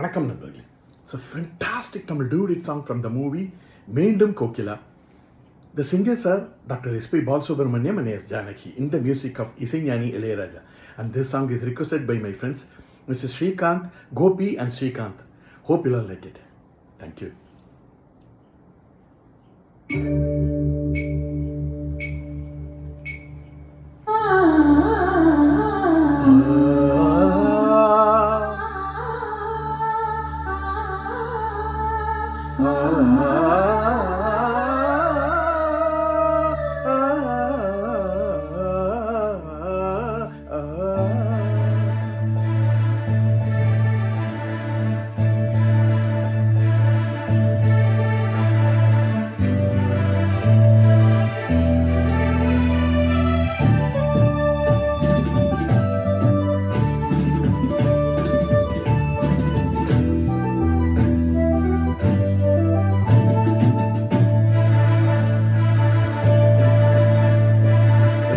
வணக்கம் நண்பர்களே. It's a fantastic Tamil duet song from the movie Meendum Kokila. The singers are Dr. S.P. Balasubramaniam and S. Janaki in the music of Isaignani Ilayaraja. And this song is requested by my friends Mr. Srikanth, Gopi and Srikanth. Hope you all like it. Thank you.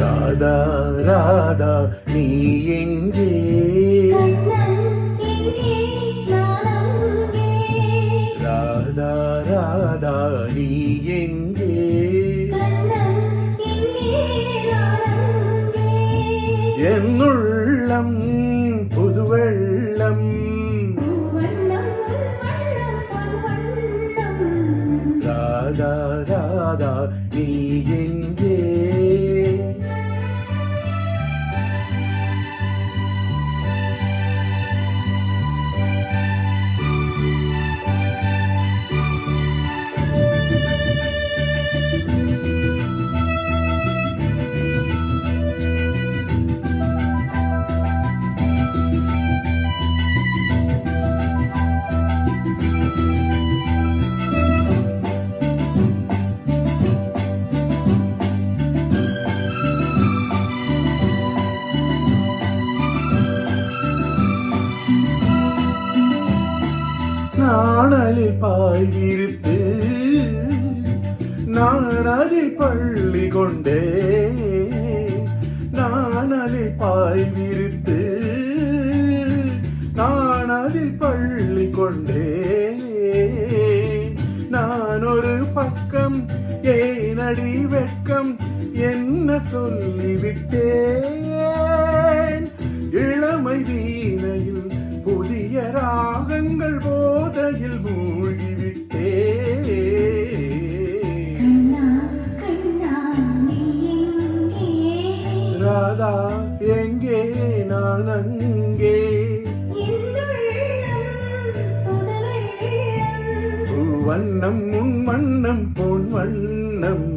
Radha Radha நீ எங்கே, ராதா ராதா நீ எங்கே, என்னுள்ளம் புதுவெள்ளம், ராதா ராதா நீ எங்கே. நாணலில் பாய் விரித்து நான் அதில் பள்ளி கொண்டே, நாணலில் பாய் விரித்து நான் அதில் பள்ளி கொண்டே, நான் ஒரு பக்கம் ஏனடி வெட்கம் என்ன சொல்லிவிட்டேன், இளமை வீணையில் புதிய ராகங்கள் போதையில் மூழ்கிவிட்டே. ராதா எங்கே நான் அங்கே, வண்ணம் உன் வண்ணம் பொன் வண்ணம்,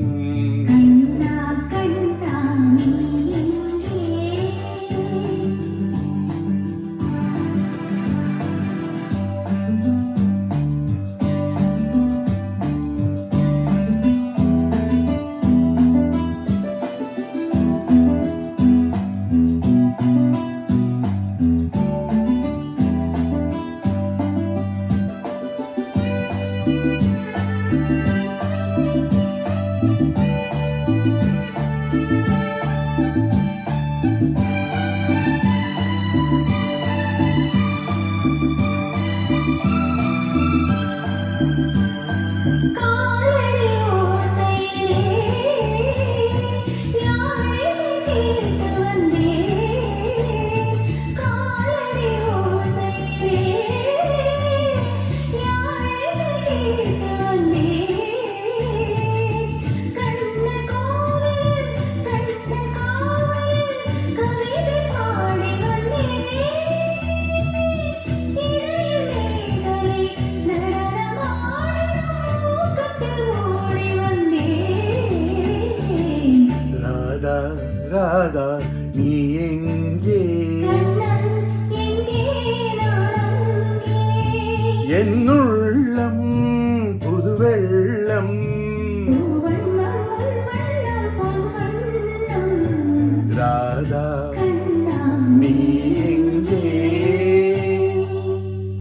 ராதா நீ எங்கே, என்னுள்ளம் புதுவெள்ளம்,